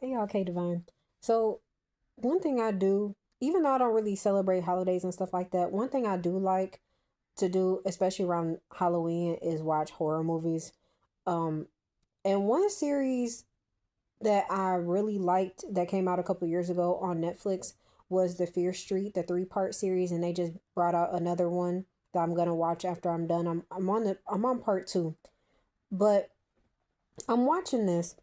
Hey y'all, K Divine. So one thing I do, even though I don't really celebrate holidays and stuff like that, one thing I do like to do, especially around Halloween, is watch horror movies. Um, and one series that I really liked that came out a couple years ago on Netflix was the Fear Street, the three-part series, and they just brought out another one that I'm gonna watch after I'm done. I'm on part two, but I'm watching this,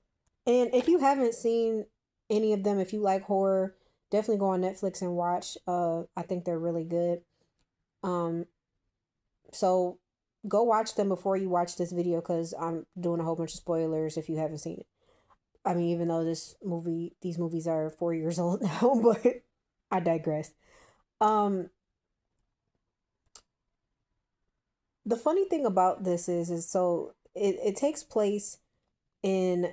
and if you haven't seen any of them, if you like horror, definitely go on Netflix and watch. I think they're really good. Um, so go watch them before you watch this video because I'm doing a whole bunch of spoilers if you haven't seen it. I mean, even though these movies are 4 years old now, but I digress. Um, the funny thing about this is so it takes place in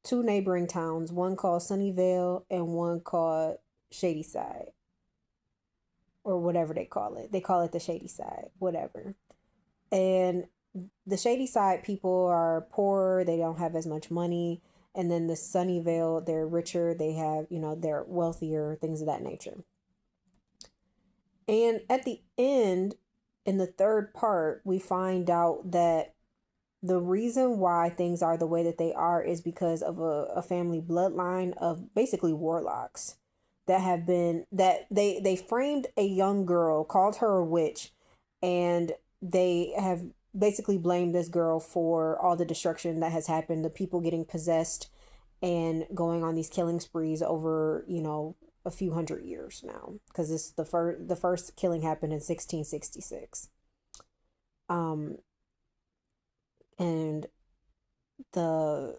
two neighboring towns, one called Sunnyvale and one called Shadyside, or whatever they call it. They call it the Shady Side, whatever. And the Shady Side people are poorer, they don't have as much money. And then the Sunnyvale, they're richer, they have, they're wealthier, things of that nature. And at the end, in the third part, we find out that the reason why things are the way that they are is because of a family bloodline of basically warlocks that have been that they framed a young girl, called her a witch, and they have basically blamed this girl for all the destruction that has happened, the people getting possessed and going on these killing sprees over, a few hundred years now, because this the first killing happened in 1666. um and the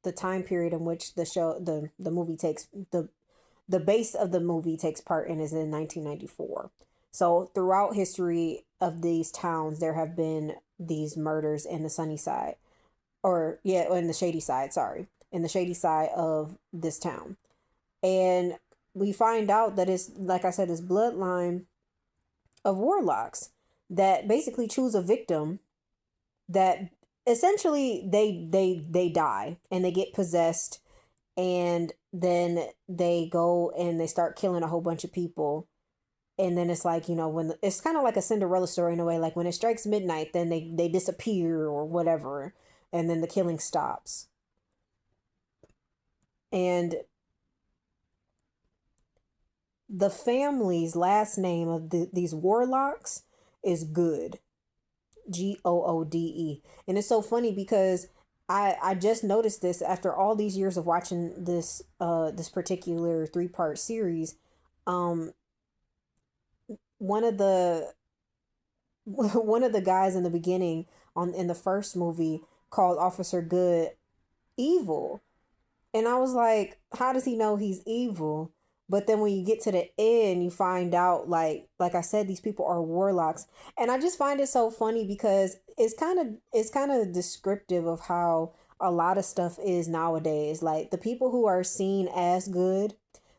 the time period in which the movie takes the base of the movie takes part in is in 1994. So throughout history of these towns, there have been these murders in the sunny side, or yeah, in the shady side, sorry, in the shady side of this town. And we find out that it's, like I said, this bloodline of warlocks that basically choose a victim that essentially they die and they get possessed, and then they go and they start killing a whole bunch of people. And then it's like, when it's kind of like a Cinderella story in a way, like when it strikes midnight, then they disappear or whatever, and then the killing stops. And the family's last name of these warlocks is Good. Goode. And it's so funny because I just noticed this after all these years of watching this particular three-part series. Um one of the one of the guys in the beginning on in the first movie called Officer Good evil. And I was like, how does he know he's evil? But then when you get to the end, you find out, like I said, these people are warlocks. And I just find it so funny because it's kind of descriptive of how a lot of stuff is nowadays. Like the people who are seen as good,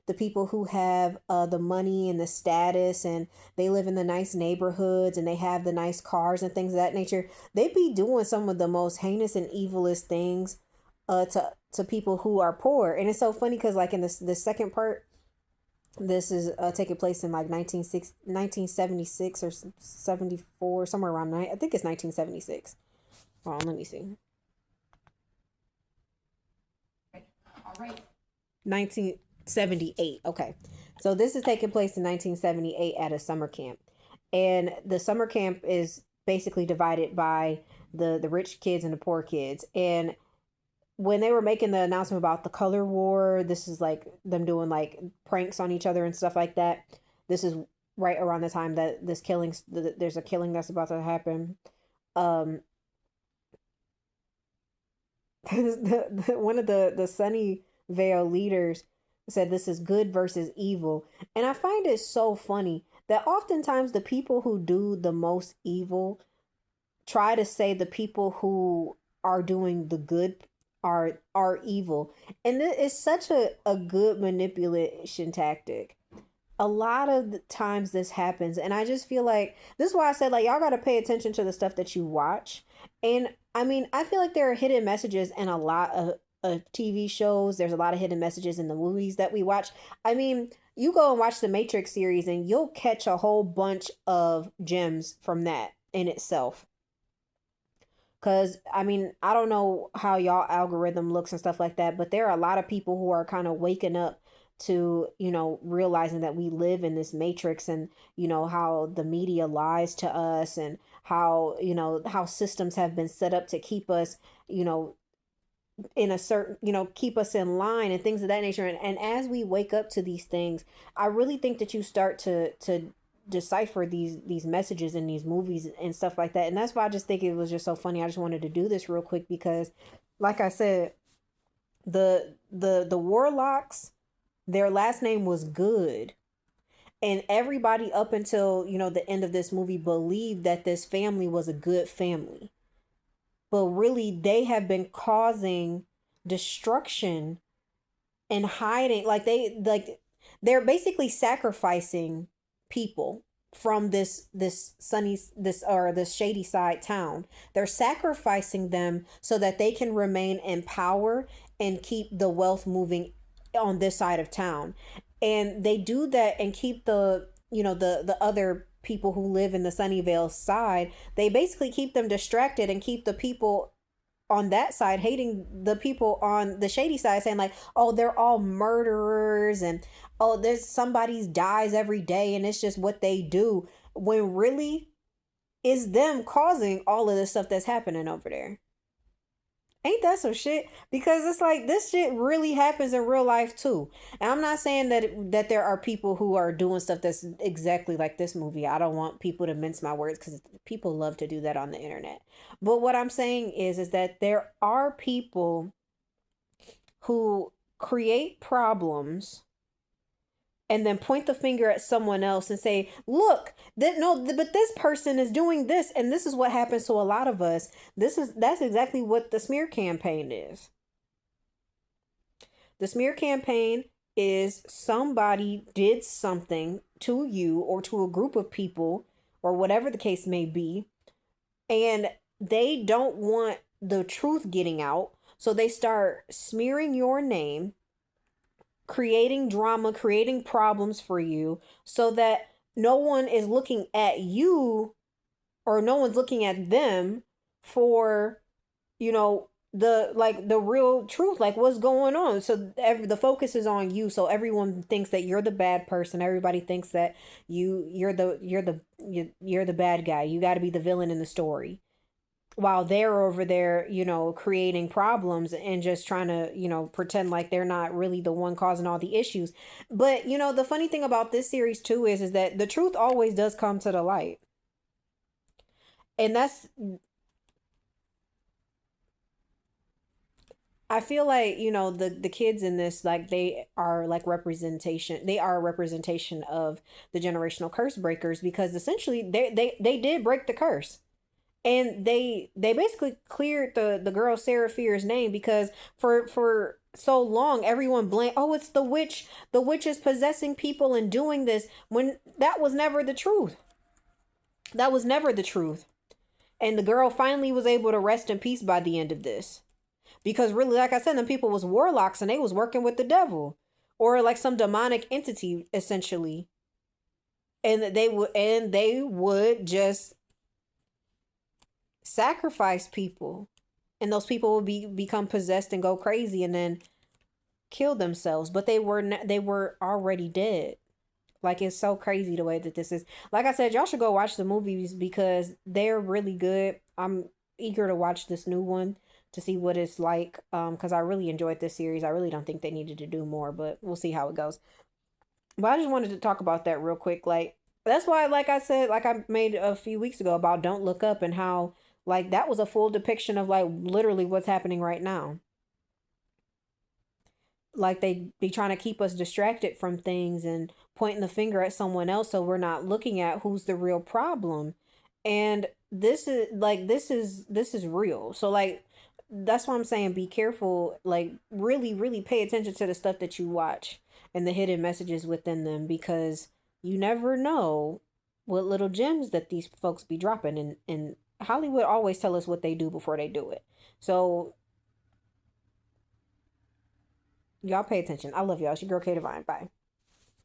the people who have the money and the status, and they live in the nice neighborhoods and they have the nice cars and things of that nature, they be doing some of the most heinous and evilest things to people who are poor. And it's so funny because like in this second part, this is taking place in like 1976 or 74, somewhere around I think it's 1976. Hold on, let me see. All right. 1978. Okay. So this is taking place in 1978 at a summer camp. And the summer camp is basically divided by the rich kids and the poor kids. And when they were making the announcement about the color war, this is like them doing like pranks on each other and stuff like that. This is right around the time that there's a killing that's about to happen. Um, one of the Sunnyvale leaders said this is good versus evil, and I find it so funny that oftentimes the people who do the most evil try to say the people who are doing the good are evil. And it's such a good manipulation tactic. A lot of the times this happens, and I just feel like this is why I said, like, y'all got to pay attention to the stuff that you watch. And I mean, I feel like there are hidden messages in of TV shows. There's a lot of hidden messages in the movies that we watch. I mean, you go and watch the Matrix series and you'll catch a whole bunch of gems from that in itself. Cause I mean, I don't know how y'all algorithm looks and stuff like that, but there are a lot of people who are kind of waking up to, realizing that we live in this matrix, and, how the media lies to us, and how, how systems have been set up to keep us, you know, in a certain, keep us in line and things of that nature. And as we wake up to these things, I really think that you start to decipher these messages in these movies and stuff like that. And that's why I just think it was just so funny. I just wanted to do this real quick because, like I said, the Warlocks, their last name was Good. And everybody up until, the end of this movie believed that this family was a good family. But really, they have been causing destruction and hiding. They're basically sacrificing people from this shady side town. They're sacrificing them so that they can remain in power and keep the wealth moving on this side of town. And they do that and keep the other people who live in the Sunnyvale side. They basically keep them distracted and keep the people on that side hating the people on the shady side, saying like, oh, they're all murderers, and oh, there's somebody's dies every day and it's just what they do, when really is them causing all of this stuff that's happening over there. Ain't that some shit? Because it's like this shit really happens in real life too. And I'm not saying that there are people who are doing stuff that's exactly like this movie. I don't want people to mince my words because people love to do that on the internet. But what I'm saying is that there are people who create problems and then point the finger at someone else and say, look, but this person is doing this, and this is what happens to a lot of us. That's exactly what the smear campaign is. The smear campaign is somebody did something to you or to a group of people or whatever the case may be, and they don't want the truth getting out, so they start smearing your name, creating drama, creating problems for you, so that no one is looking at you or no one's looking at them for, the real truth, like what's going on. So the focus is on you. So everyone thinks that you're the bad person. Everybody thinks that you're the bad guy. You got to be the villain in the story, while they're over there, creating problems and just trying to, pretend like they're not really the one causing all the issues. But, the funny thing about this series too is that the truth always does come to the light. And I feel like, the kids in this, like they are like representation. They are a representation of the generational curse breakers, because essentially they did break the curse. And they basically cleared the girl Sarah Fierce's name, because for so long everyone blamed, oh, it's the witch is possessing people and doing this, when that was never the truth. That was never the truth. And the girl finally was able to rest in peace by the end of this, because really, like I said, the people was warlocks and they was working with the devil, or like some demonic entity essentially, and they would just sacrifice people, and those people will become possessed and go crazy and then kill themselves, but they were already dead. Like, it's so crazy the way that this is. Like I said, y'all should go watch the movies because they're really good. I'm eager to watch this new one to see what it's like, because I really enjoyed this series. I really don't think they needed to do more, but we'll see how it goes. But I just wanted to talk about that real quick. Like, that's why, like I said, like I made a few weeks ago about Don't Look Up, and how like that was a full depiction of like literally what's happening right now. Like, they be trying to keep us distracted from things and pointing the finger at someone else, so we're not looking at who's the real problem. And this is real. So like, that's why I'm saying be careful. Like, really, really pay attention to the stuff that you watch and the hidden messages within them, because you never know what little gems that these folks be dropping. And Hollywood always tell us what they do before they do it. So Y'all pay attention. I love y'all. It's your girl K Divine. Bye.